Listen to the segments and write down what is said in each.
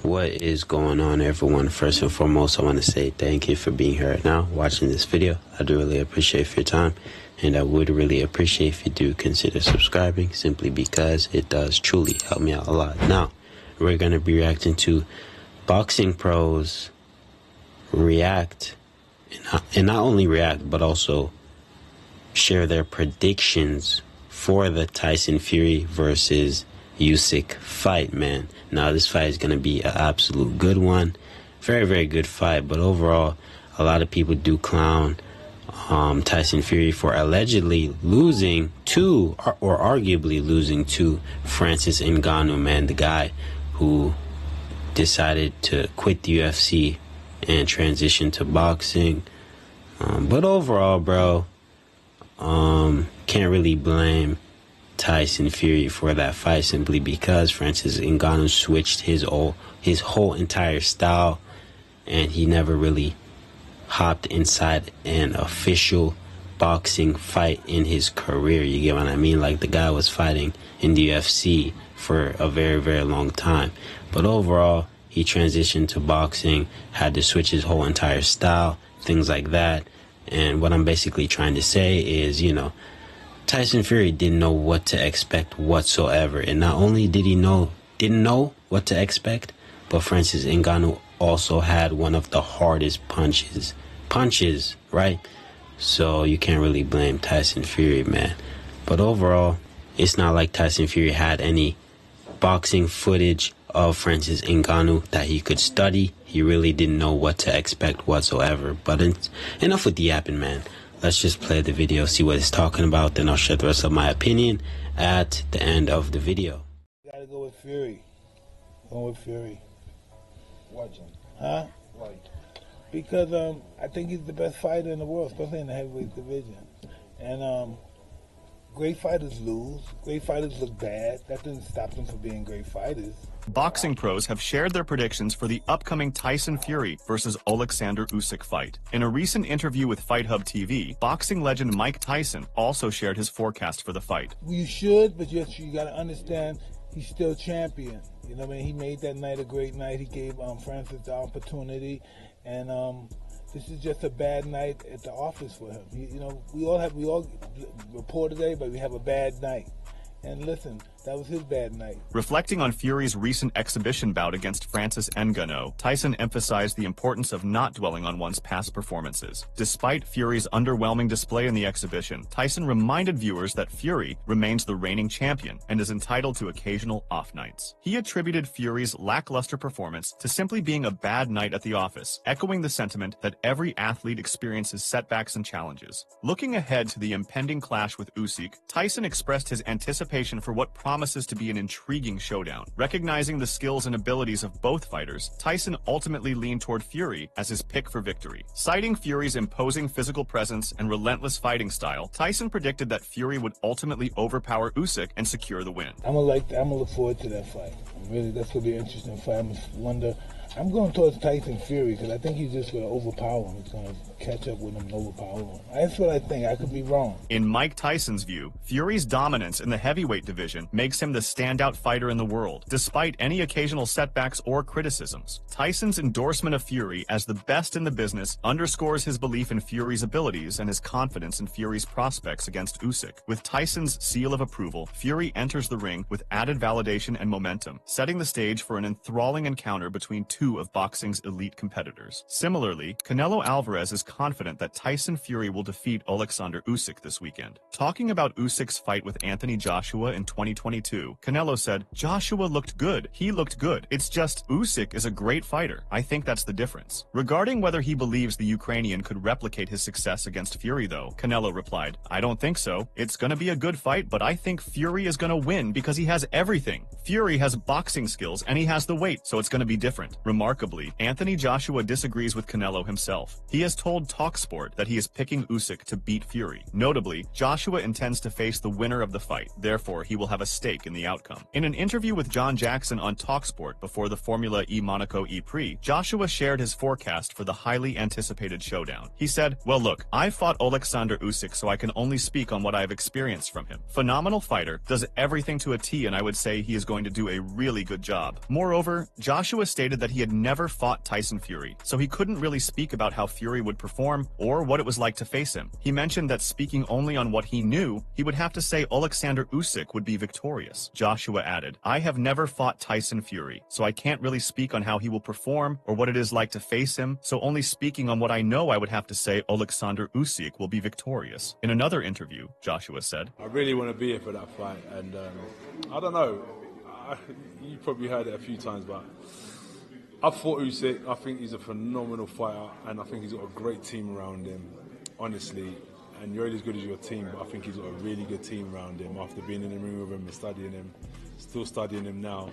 What is going on, everyone? First and foremost, I want to say thank you for being here right now, watching this video. I do really appreciate your time, and I would really appreciate if you do consider subscribing, simply because it does truly help me out a lot. Now, we're going to be reacting to boxing pros react, and not only react, but also share their predictions for the Tyson Fury versus Usyk fight, man. Now, this fight is going to be an absolute good one. Very, very good fight. But overall, a lot of people do clown Tyson Fury for allegedly losing to, or arguably losing to, Francis Ngannou, man. The guy who decided to quit the UFC and transition to boxing. But overall, bro, can't really blame Tyson Fury for that fight, simply because Francis Ngannou switched his whole entire style, and he never really hopped inside an official boxing fight in his career. You get what I mean? Like, the guy was fighting in the UFC for a very, very long time, but overall he transitioned to boxing, had to switch his whole entire style, things like that. And what I'm basically trying to say is, you know, Tyson Fury didn't know what to expect whatsoever. And not only did he didn't know what to expect, but Francis Ngannou also had one of the hardest punches, right? So you can't really blame Tyson Fury, man. But overall, it's not like Tyson Fury had any boxing footage of Francis Ngannou that he could study. He really didn't know what to expect whatsoever. But enough with the yapping, man. Let's just play the video, see what it's talking about, then I'll share the rest of my opinion at the end of the video. You gotta go with Fury. Go with Fury. Watch him. Huh? Why? Because I think he's the best fighter in the world, especially in the heavyweight division. And great fighters lose. Great fighters look bad. That doesn't stop them from being great fighters. Boxing pros have shared their predictions for the upcoming Tyson Fury versus Oleksandr Usyk fight. In a recent interview with Fight Hub TV, boxing legend Mike Tyson also shared his forecast for the fight. You should, but you gotta understand, he's still champion. You know what I mean? He made that night a great night. He gave Francis the opportunity, and this is just a bad night at the office for him. You know, we all report today, but we have a bad night. And listen, that was his bad night. Reflecting on Fury's recent exhibition bout against Francis Ngannou, Tyson emphasized the importance of not dwelling on one's past performances. Despite Fury's underwhelming display in the exhibition, Tyson reminded viewers that Fury remains the reigning champion and is entitled to occasional off nights. He attributed Fury's lackluster performance to simply being a bad night at the office, echoing the sentiment that every athlete experiences setbacks and challenges. Looking ahead to the impending clash with Usyk, Tyson expressed his anticipation for what promises to be an intriguing showdown. Recognizing the skills and abilities of both fighters, Tyson ultimately leaned toward Fury as his pick for victory. Citing Fury's imposing physical presence and relentless fighting style, Tyson predicted that Fury would ultimately overpower Usyk and secure the win. I'm gonna look forward to that fight. That's gonna be an interesting fight. I'm going towards Tyson Fury because I think he's just going to overpower him. He's going to catch up with him and overpower him. That's what I think. I could be wrong. In Mike Tyson's view, Fury's dominance in the heavyweight division makes him the standout fighter in the world, despite any occasional setbacks or criticisms. Tyson's endorsement of Fury as the best in the business underscores his belief in Fury's abilities and his confidence in Fury's prospects against Usyk. With Tyson's seal of approval, Fury enters the ring with added validation and momentum, setting the stage for an enthralling encounter between two of boxing's elite competitors. Similarly, Canelo Alvarez is confident that Tyson Fury will defeat Oleksandr Usyk this weekend. Talking about Usyk's fight with Anthony Joshua in 2022, Canelo said, "Joshua looked good. He looked good. It's just Usyk is a great fighter. I think that's the difference." Regarding whether he believes the Ukrainian could replicate his success against Fury, though, Canelo replied, "I don't think so. It's gonna be a good fight, but I think Fury is gonna win because he has everything. Fury has boxing skills and he has the weight, so it's gonna be different." Remarkably, Anthony Joshua disagrees with Canelo himself. He has told TalkSport that he is picking Usyk to beat Fury. Notably, Joshua intends to face the winner of the fight, therefore he will have a stake in the outcome. In an interview with John Jackson on TalkSport before the Formula E Monaco E-Prix, Joshua shared his forecast for the highly anticipated showdown. He said, "Well look, I fought Oleksandr Usyk, so I can only speak on what I have experienced from him. Phenomenal fighter, does everything to a T, and I would say he is going to do a really good job." Moreover, Joshua stated that he had never fought Tyson Fury, so he couldn't really speak about how Fury would perform or what it was like to face him. He mentioned that speaking only on what he knew, he would have to say Oleksandr Usyk would be victorious. Joshua added, "I have never fought Tyson Fury, so I can't really speak on how he will perform or what it is like to face him, so only speaking on what I know, I would have to say Oleksandr Usyk will be victorious." In another interview, Joshua said, "I really want to be here for that fight, and I don't know, you probably heard it a few times, but I've fought Usyk. I think he's a phenomenal fighter, and I think he's got a great team around him, honestly. And you're only as good as your team, but I think he's got a really good team around him. After being in the ring with him and studying him, still studying him now,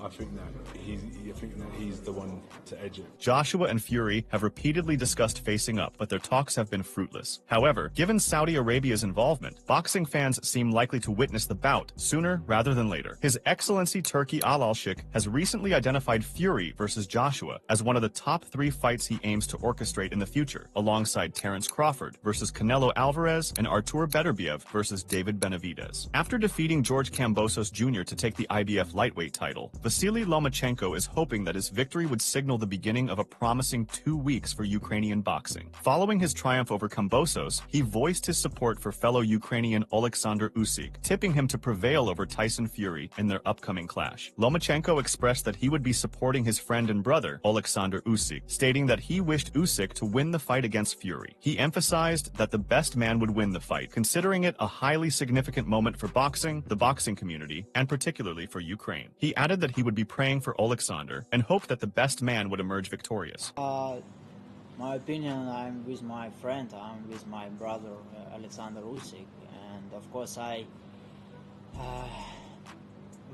I think that he's the one to edge it." Joshua and Fury have repeatedly discussed facing up, but their talks have been fruitless. However, given Saudi Arabia's involvement, boxing fans seem likely to witness the bout sooner rather than later. His Excellency Turki Al-Sheikh has recently identified Fury versus Joshua as one of the top 3 fights he aims to orchestrate in the future, alongside Terence Crawford versus Canelo Alvarez and Artur Beterbiev versus David Benavidez. After defeating George Kambosos Jr. to take the IBF lightweight title, Vasily Lomachenko is hoping that his victory would signal the beginning of a promising 2 weeks for Ukrainian boxing. Following his triumph over Kambosos, he voiced his support for fellow Ukrainian Oleksandr Usyk, tipping him to prevail over Tyson Fury in their upcoming clash. Lomachenko expressed that he would be supporting his friend and brother, Oleksandr Usyk, stating that he wished Usyk to win the fight against Fury. He emphasized that the best man would win the fight, considering it a highly significant moment for boxing, the boxing community, and particularly for Ukraine. He added that he would be praying for Oleksandr and hoped that the best man would emerge victorious. My opinion, I'm with my friend, I'm with my brother Oleksandr Usyk, and of course I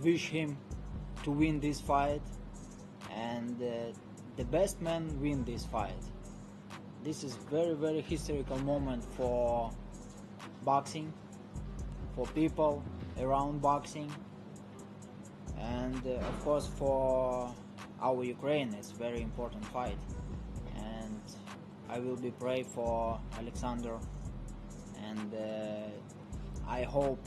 wish him to win this fight, and the best man win this fight. This is very historical moment for boxing, for people around boxing, and of course for our Ukraine. It's very important fight, and I will be pray for Oleksandr, and I hope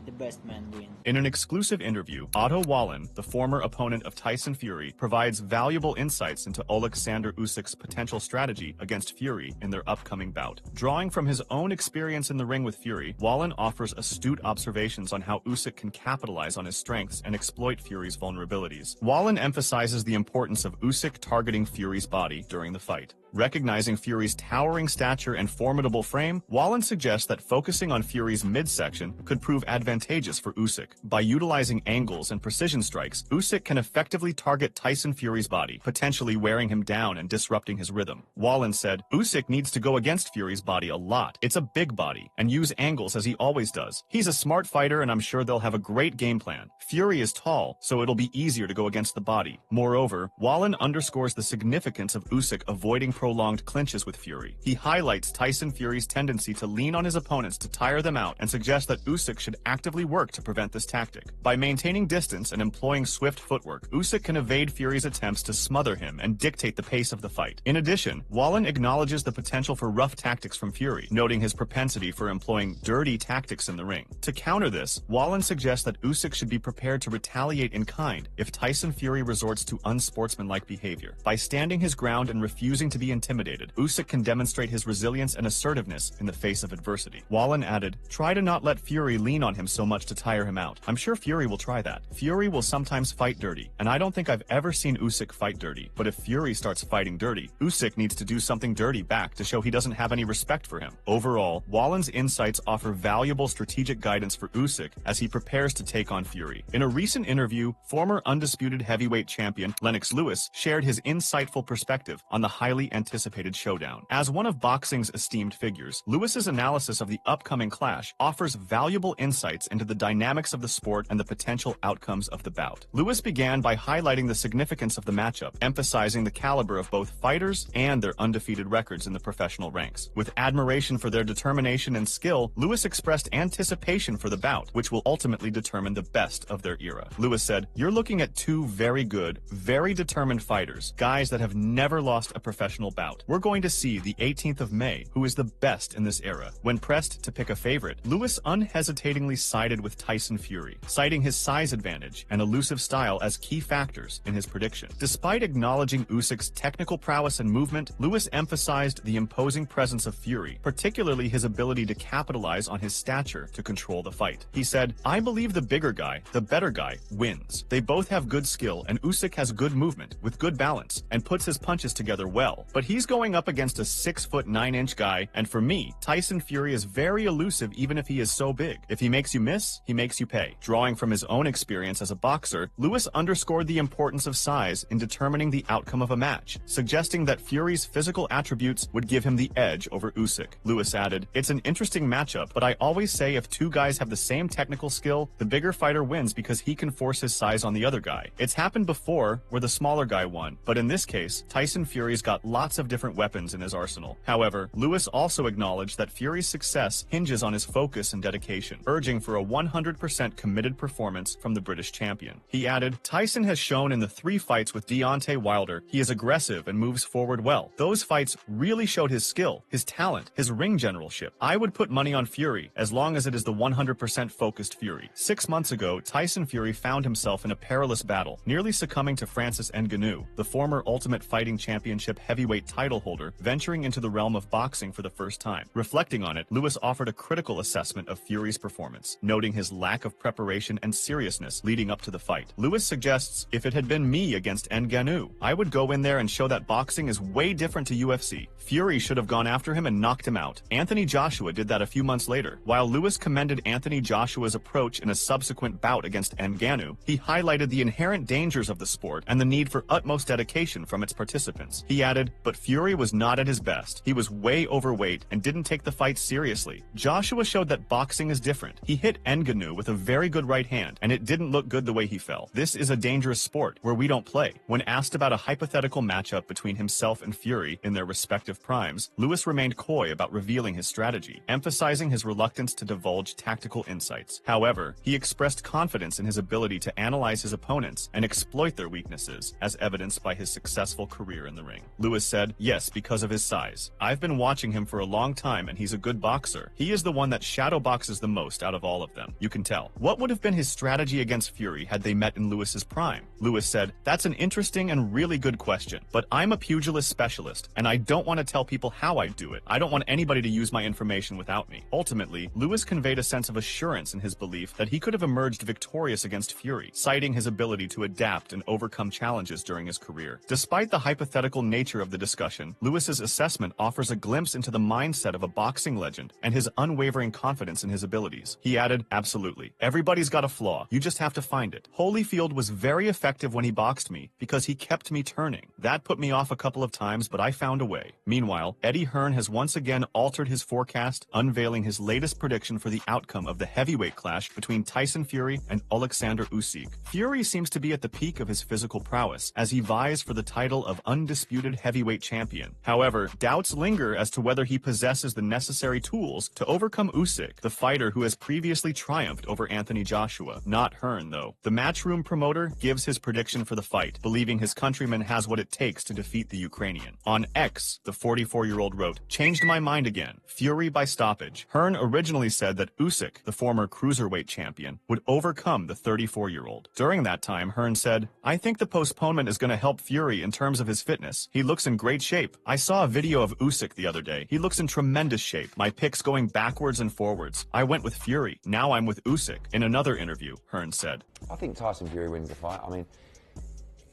the best man win. In an exclusive interview, Otto Wallin, the former opponent of Tyson Fury, provides valuable insights into Oleksandr Usyk's potential strategy against Fury in their upcoming bout. Drawing from his own experience in the ring with Fury, Wallin offers astute observations on how Usyk can capitalize on his strengths and exploit Fury's vulnerabilities. Wallin emphasizes the importance of Usyk targeting Fury's body during the fight. Recognizing Fury's towering stature and formidable frame, Wallin suggests that focusing on Fury's midsection could prove advantageous for Usyk. By utilizing angles and precision strikes, Usyk can effectively target Tyson Fury's body, potentially wearing him down and disrupting his rhythm. Wallin said, "Usyk needs to go against Fury's body a lot. It's a big body, and use angles as he always does. He's a smart fighter, and I'm sure they'll have a great game plan. Fury is tall, so it'll be easier to go against the body." Moreover, Wallin underscores the significance of Usyk avoiding prolonged clinches with Fury. He highlights Tyson Fury's tendency to lean on his opponents to tire them out and suggests that Usyk should actively work to prevent this tactic. By maintaining distance and employing swift footwork, Usyk can evade Fury's attempts to smother him and dictate the pace of the fight. In addition, Wallin acknowledges the potential for rough tactics from Fury, noting his propensity for employing dirty tactics in the ring. To counter this, Wallin suggests that Usyk should be prepared to retaliate in kind if Tyson Fury resorts to unsportsmanlike behavior. By standing his ground and refusing to be intimidated, Usyk can demonstrate his resilience and assertiveness in the face of adversity. Wallin added, "Try to not let Fury lean on him so much to tire him out. I'm sure Fury will try that. Fury will sometimes fight dirty, and I don't think I've ever seen Usyk fight dirty. But if Fury starts fighting dirty, Usyk needs to do something dirty back to show he doesn't have any respect for him." Overall, Wallin's insights offer valuable strategic guidance for Usyk as he prepares to take on Fury. In a recent interview, former undisputed heavyweight champion Lennox Lewis shared his insightful perspective on the highly anticipated showdown. As one of boxing's esteemed figures, Lewis's analysis of the upcoming clash offers valuable insights into the dynamics of the sport and the potential outcomes of the bout. Lewis began by highlighting the significance of the matchup, emphasizing the caliber of both fighters and their undefeated records in the professional ranks. With admiration for their determination and skill, Lewis expressed anticipation for the bout, which will ultimately determine the best of their era. Lewis said, "You're looking at two very good, very determined fighters, guys that have never lost a professional bout. We're going to see the 18th of May, who is the best in this era." When pressed to pick a favorite, Lewis unhesitatingly sided with Tyson Fury, citing his size advantage and elusive style as key factors in his prediction. Despite acknowledging Usyk's technical prowess and movement, Lewis emphasized the imposing presence of Fury, particularly his ability to capitalize on his stature to control the fight. He said, "I believe the bigger guy, the better guy, wins. They both have good skill, and Usyk has good movement with good balance and puts his punches together well. But he's going up against a 6'9" guy, and for me, Tyson Fury is very elusive even if he is so big. If he makes you miss, he makes you pay." Drawing from his own experience as a boxer, Lewis underscored the importance of size in determining the outcome of a match, suggesting that Fury's physical attributes would give him the edge over Usyk. Lewis added, "It's an interesting matchup, but I always say if two guys have the same technical skill, the bigger fighter wins because he can force his size on the other guy. It's happened before where the smaller guy won, but in this case, Tyson Fury's got lots of different weapons in his arsenal." However, Lewis also acknowledged that Fury's success hinges on his focus and dedication, urging for a 100% committed performance from the British champion. He added, "Tyson has shown in the 3 fights with Deontay Wilder he is aggressive and moves forward well. Those fights really showed his skill, his talent, his ring generalship. I would put money on Fury as long as it is the 100% focused Fury." 6 months ago, Tyson Fury found himself in a perilous battle, nearly succumbing to Francis Ngannou, the former Ultimate Fighting Championship heavyweight title holder, venturing into the realm of boxing for the first time. Reflecting on it, Lewis offered a critical assessment of Fury's performance, noting his lack of preparation and seriousness leading up to the fight. Lewis suggests, "If it had been me against Ngannou, I would go in there and show that boxing is way different to UFC. Fury should have gone after him and knocked him out. Anthony Joshua did that a few months later." While Lewis commended Anthony Joshua's approach in a subsequent bout against Ngannou, he highlighted the inherent dangers of the sport and the need for utmost dedication from its participants. He added, "But Fury was not at his best. He was way overweight and didn't take the fight seriously. Joshua showed that boxing is different. He hit Ngannou with a very good right hand, and it didn't look good the way he fell. This is a dangerous sport where we don't play." When asked about a hypothetical matchup between himself and Fury in their respective primes, Lewis remained coy about revealing his strategy, emphasizing his reluctance to divulge tactical insights. However, he expressed confidence in his ability to analyze his opponents and exploit their weaknesses, as evidenced by his successful career in the ring. Lewis said, "Yes, because of his size. I've been watching him for a long time and he's a good boxer. He is the one that shadow boxes the most out of all of them. You can tell." What would have been his strategy against Fury had they met in Lewis's prime? Lewis said, "That's an interesting and really good question, but I'm a pugilist specialist, and I don't want to tell people how I do it. I don't want anybody to use my information without me." Ultimately, Lewis conveyed a sense of assurance in his belief that he could have emerged victorious against Fury, citing his ability to adapt and overcome challenges during his career. Despite the hypothetical nature of the discussion, Lewis's assessment offers a glimpse into the mindset of a boxing legend and his unwavering confidence in his abilities. He added, "Absolutely. Everybody's got a flaw. You just have to find it. Holyfield was very effective when he boxed me because he kept me turning. That put me off a couple of times, but I found a way." Meanwhile, Eddie Hearn has once again altered his forecast, unveiling his latest prediction for the outcome of the heavyweight clash between Tyson Fury and Oleksandr Usyk. Fury seems to be at the peak of his physical prowess as he vies for the title of undisputed heavyweight champion. However, doubts linger as to whether he possesses the necessary tools to overcome Usyk, the fighter who has previously triumphed over Anthony Joshua. Not Hearn, though. The Matchroom promoter gives his prediction for the fight, believing his countryman has what it takes to defeat the Ukrainian. On X, the 44-year-old wrote, "Changed my mind again. Fury by stoppage." Hearn originally said that Usyk, the former cruiserweight champion, would overcome the 34-year-old. During that time, Hearn said, "I think the postponement is going to help Fury in terms of his fitness. He looks in great shape. I saw a video of Usyk the other day. He looks in tremendous shape. My pick's going backwards and forwards. I went with Fury. Now I'm with Usyk." In another interview, Hearn said, I think Tyson Fury wins the fight. I mean,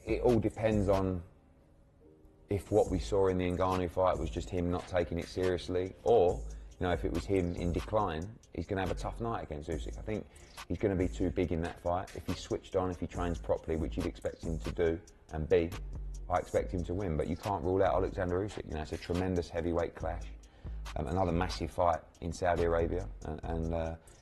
it all depends on if what we saw in the Ngannou fight was just him not taking it seriously, or, you know, if it was him in decline, he's going to have a tough night against Usyk. I think he's going to be too big in that fight. If he's switched on, if he trains properly, which you'd expect him to do and be, I expect him to win, but you can't rule out Oleksandr Usyk. You know, it's a tremendous heavyweight clash. Another massive fight in Saudi Arabia, and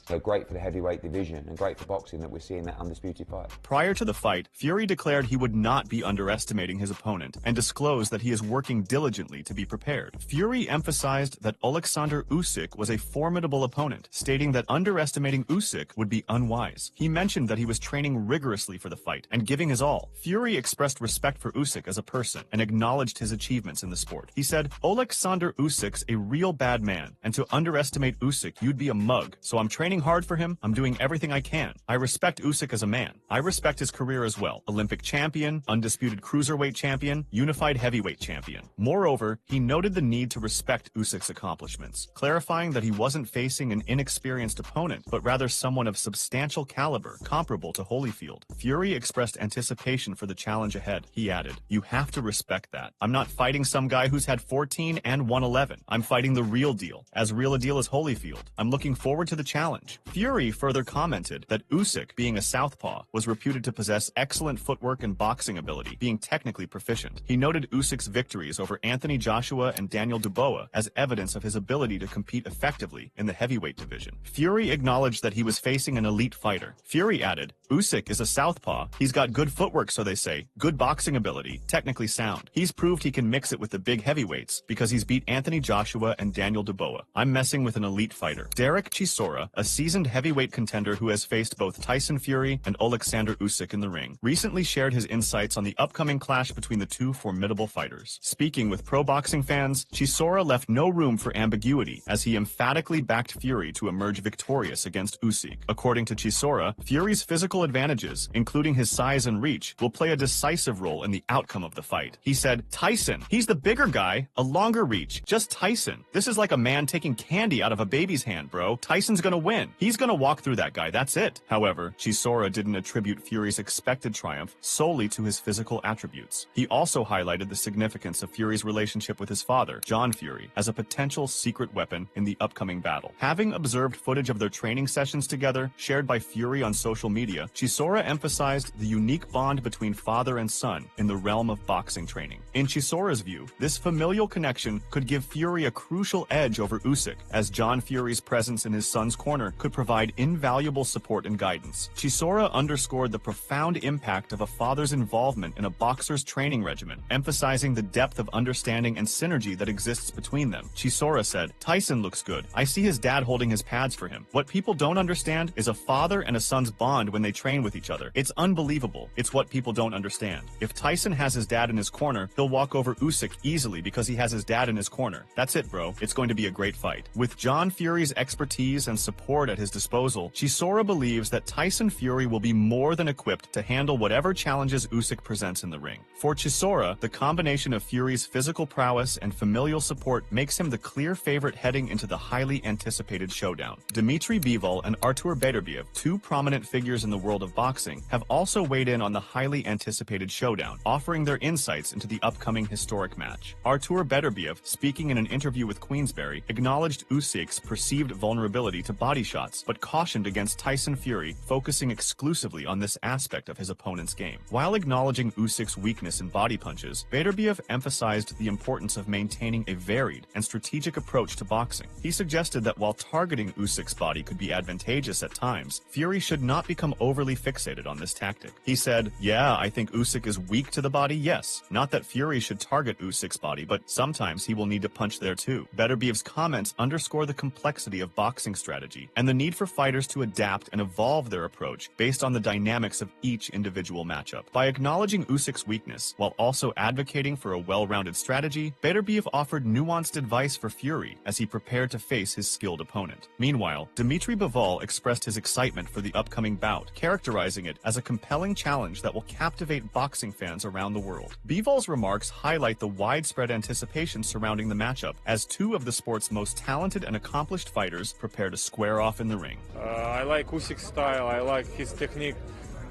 you know, great for the heavyweight division and great for boxing that we're seeing that undisputed fight. Prior to the fight, Fury declared he would not be underestimating his opponent and disclosed that he is working diligently to be prepared. Fury emphasized that Oleksandr Usyk was a formidable opponent, stating that underestimating Usyk would be unwise. He mentioned that he was training rigorously for the fight and giving his all. Fury expressed respect for Usyk as a person and acknowledged his achievements in the sport. He said, "Oleksandr Usyk's a real bad man, and to underestimate Usyk, you'd be a mug. So I'm training hard for him. I'm doing everything I can. I respect Usyk as a man. I respect his career as well. Olympic champion, undisputed cruiserweight champion, unified heavyweight champion." Moreover, he noted the need to respect Usyk's accomplishments, clarifying that he wasn't facing an inexperienced opponent, but rather someone of substantial caliber, comparable to Holyfield. Fury expressed anticipation for the challenge ahead. He added, "You have to respect that. I'm not fighting some guy who's had 14 and won 11. I'm fighting the real deal, as real a deal as Holyfield. I'm looking forward to the challenge." Fury further commented that Usyk, being a southpaw, was reputed to possess excellent footwork and boxing ability, being technically proficient. He noted Usyk's victories over Anthony Joshua and Daniel Dubois as evidence of his ability to compete effectively in the heavyweight division. Fury acknowledged that he was facing an elite fighter. Fury added, "Usyk is a southpaw. He's got good footwork, so they say, good boxing ability, technically sound. He's proved he can mix it with the big heavyweights because he's beat Anthony Joshua and Daniel Dubois. I'm messing with an elite fighter." Derek Chisora, a seasoned heavyweight contender who has faced both Tyson Fury and Oleksandr Usyk in the ring, recently shared his insights on the upcoming clash between the two formidable fighters. Speaking with pro boxing fans, Chisora left no room for ambiguity as he emphatically backed Fury to emerge victorious against Usyk. According to Chisora, Fury's physical advantages, including his size and reach, will play a decisive role in the outcome of the fight. He said, "Tyson, he's the bigger guy, a longer reach, just Tyson. This is like a man taking candy out of a baby's hand, bro. Tyson's gonna win. He's gonna walk through that guy, that's it." However, Chisora didn't attribute Fury's expected triumph solely to his physical attributes. He also highlighted the significance of Fury's relationship with his father, John Fury, as a potential secret weapon in the upcoming battle. Having observed footage of their training sessions together, shared by Fury on social media, Chisora emphasized the unique bond between father and son in the realm of boxing training. In Chisora's view, this familial connection could give Fury a crucial edge over Usyk, as John Fury's presence in his son's corner could provide invaluable support and guidance. Chisora underscored the profound impact of a father's involvement in a boxer's training regimen, emphasizing the depth of understanding and synergy that exists between them. Chisora said, "Tyson looks good. I see his dad holding his pads for him. What people don't understand is a father and a son's bond when they train with each other. It's unbelievable. It's what people don't understand. If Tyson has his dad in his corner, he'll walk over Usyk easily because he has his dad in his corner. That's it, bro. It's going to be a great fight." With John Fury's expertise and support at his disposal, Chisora believes that Tyson Fury will be more than equipped to handle whatever challenges Usyk presents in the ring. For Chisora, the combination of Fury's physical prowess and familial support makes him the clear favorite heading into the highly anticipated showdown. Dmitry Bivol and Artur Beterbiev, two prominent figures in the world of boxing, have also weighed in on the highly anticipated showdown, offering their insights into the upcoming historic match. Artur Beterbiev, speaking in an interview with Queensberry, acknowledged Usyk's perceived vulnerability to body shots, but cautioned against Tyson Fury focusing exclusively on this aspect of his opponent's game. While acknowledging Usyk's weakness in body punches, Beterbiev emphasized the importance of maintaining a varied and strategic approach to boxing. He suggested that while targeting Usyk's body could be advantageous at times, Fury should not become overly fixated on this tactic. He said, "Yeah, I think Usyk is weak to the body, yes. Not that Fury should target Usyk's body, but sometimes he will need to punch there too." Beterbiev's comments underscore the complexity of boxing strategy and the need for fighters to adapt and evolve their approach based on the dynamics of each individual matchup. By acknowledging Usyk's weakness while also advocating for a well-rounded strategy, Beterbiev offered nuanced advice for Fury as he prepared to face his skilled opponent. Meanwhile, Dmitry Bivol expressed his excitement for the upcoming bout, characterizing it as a compelling challenge that will captivate boxing fans around the world. Bivol's remarks highlight the widespread anticipation surrounding the matchup as two of the sport's most talented and accomplished fighters prepare to square off in the ring. I like Usyk's style, I like his technique,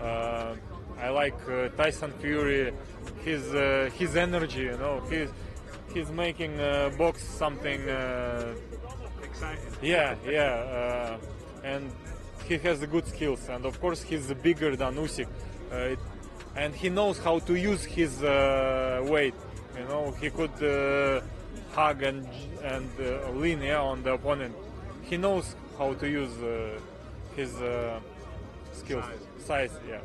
I like Tyson Fury, his energy, you know, he's making box something exciting. And he has the good skills, and of course he's bigger than Usyk. and he knows how to use his weight. You know, he could hug and lean on the opponent. He knows how to use his skills, size, yeah.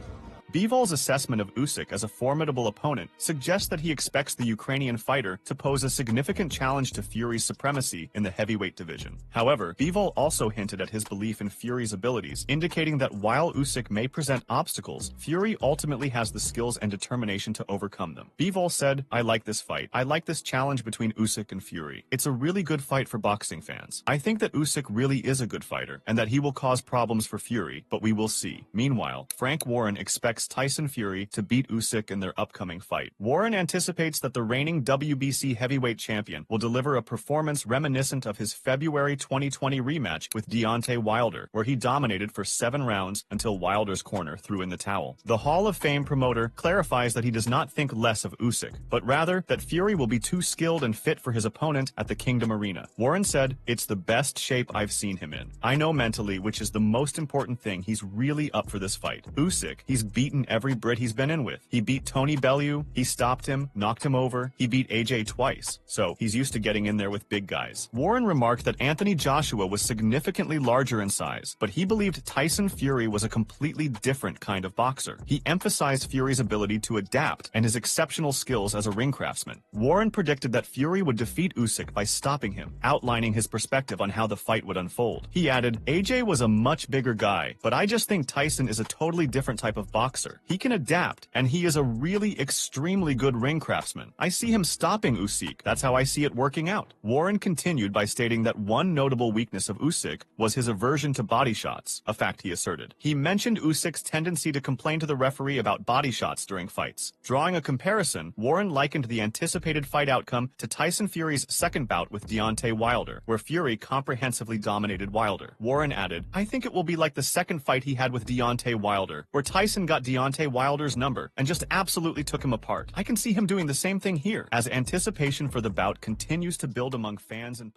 Bivol assessment of Usyk as a formidable opponent suggests that he expects the Ukrainian fighter to pose a significant challenge to Fury's supremacy in the heavyweight division. However, Bivol also hinted at his belief in Fury's abilities, indicating that while Usyk may present obstacles, Fury ultimately has the skills and determination to overcome them. Bivol said, "I like this fight. I like this challenge between Usyk and Fury. It's a really good fight for boxing fans. I think that Usyk really is a good fighter, and that he will cause problems for Fury, but we will see." Meanwhile, Frank Warren expects Tyson Fury to beat Usyk in their upcoming fight. Warren anticipates that the reigning WBC heavyweight champion will deliver a performance reminiscent of his February 2020 rematch with Deontay Wilder, where he dominated for 7 rounds until Wilder's corner threw in the towel. The Hall of Fame promoter clarifies that he does not think less of Usyk, but rather that Fury will be too skilled and fit for his opponent at the Kingdom Arena. Warren said, "It's the best shape I've seen him in. I know mentally, which is the most important thing, he's really up for this fight. Usyk, he's beaten every Brit he's been in with. He beat Tony Bellew, he stopped him, knocked him over, he beat AJ twice, so he's used to getting in there with big guys." Warren remarked that Anthony Joshua was significantly larger in size, but he believed Tyson Fury was a completely different kind of boxer. He emphasized Fury's ability to adapt and his exceptional skills as a ring craftsman. Warren predicted that Fury would defeat Usyk by stopping him, outlining his perspective on how the fight would unfold. He added, "AJ was a much bigger guy, but I just think Tyson is a totally different type of boxer. He can adapt, and he is a really extremely good ring craftsman. I see him stopping Usyk. That's how I see it working out." Warren continued by stating that one notable weakness of Usyk was his aversion to body shots, a fact he asserted. He mentioned Usyk's tendency to complain to the referee about body shots during fights. Drawing a comparison, Warren likened the anticipated fight outcome to Tyson Fury's second bout with Deontay Wilder, where Fury comprehensively dominated Wilder. Warren added, "I think it will be like the second fight he had with Deontay Wilder, where Tyson got Deontay Wilder's number and just absolutely took him apart. I can see him doing the same thing here," as anticipation for the bout continues to build among fans and...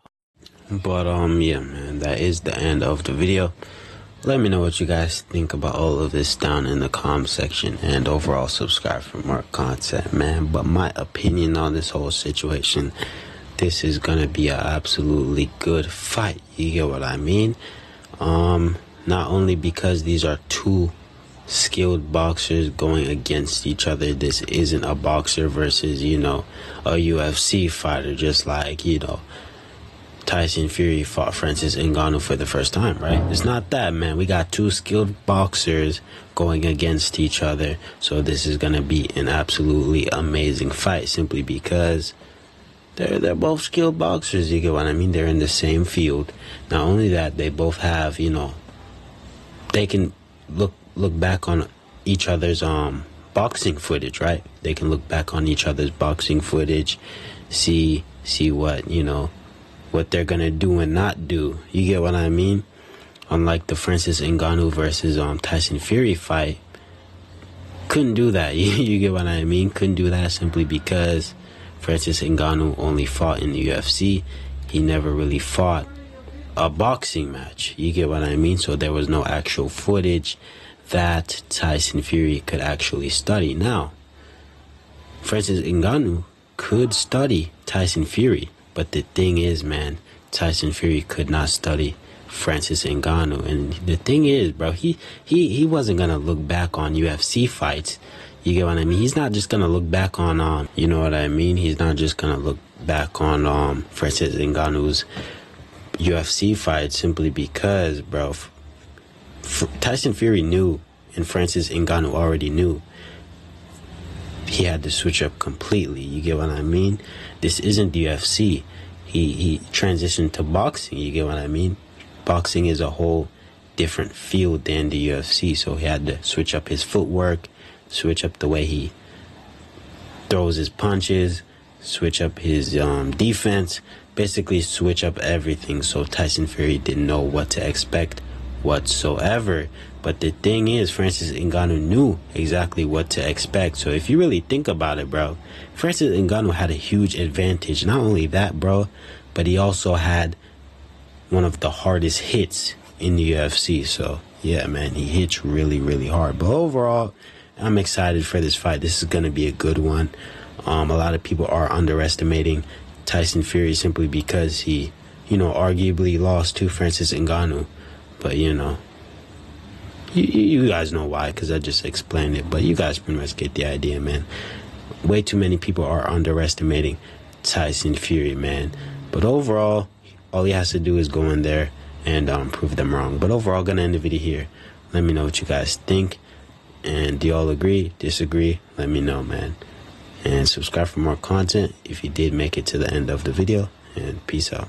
But yeah, man, that is the end of the video. Let me know what you guys think about all of this down in the comment section, and overall subscribe for more content, man. But my opinion on this whole situation, this is gonna be an absolutely good fight. You get what I mean? Not only because these are two skilled boxers going against each other. This isn't a boxer versus, you know, a UFC fighter, just like, you know, Tyson Fury fought Francis Ngannou for the first time, right? It's not that, man. We got two skilled boxers going against each other, so this is gonna be an absolutely amazing fight, simply because they're both skilled boxers. You get what I mean? They're in the same field. Not only that, they both have, you know, they can look back on each other's boxing footage, right? They can look back on each other's boxing footage, see what, you know, what they're gonna do and not do. You get what I mean? Unlike the Francis Ngannou versus Tyson Fury fight, couldn't do that. You get what I mean? Couldn't do that simply because Francis Ngannou only fought in the UFC. He never really fought a boxing match. You get what I mean? So there was no actual footage that Tyson Fury could actually study. Now, Francis Ngannou could study Tyson Fury, but the thing is, man, Tyson Fury could not study Francis Ngannou. And the thing is, bro, he wasn't gonna look back on UFC fights. You get what I mean? He's not just gonna look back on you know what I mean? He's not just gonna look back on Francis Ngannou's UFC fight simply because, bro, Tyson Fury knew, and Francis Ngannou already knew, he had to switch up completely. You get what I mean? This isn't the UFC. He transitioned to boxing. You get what I mean? Boxing is a whole different field than the UFC, so he had to switch up his footwork, switch up the way he throws his punches, switch up his defense, basically switch up everything. So Tyson Fury didn't know what to expect whatsoever. But the thing is, Francis Ngannou knew exactly what to expect. So if you really think about it, bro, Francis Ngannou had a huge advantage. Not only that, bro, but he also had one of the hardest hits in the UFC. So yeah, man, he hits really, really hard. But overall, I'm excited for this fight. This is going to be a good one. A lot of people are underestimating Tyson Fury simply because he, arguably lost to Francis Ngannou. But, you guys know why, because I just explained it. But you guys pretty much get the idea, man. Way too many people are underestimating Tyson Fury, man. But overall, all he has to do is go in there and prove them wrong. But overall, gonna end the video here. Let me know what you guys think. And do y'all agree, disagree? Let me know, man. And subscribe for more content if you did make it to the end of the video. And peace out.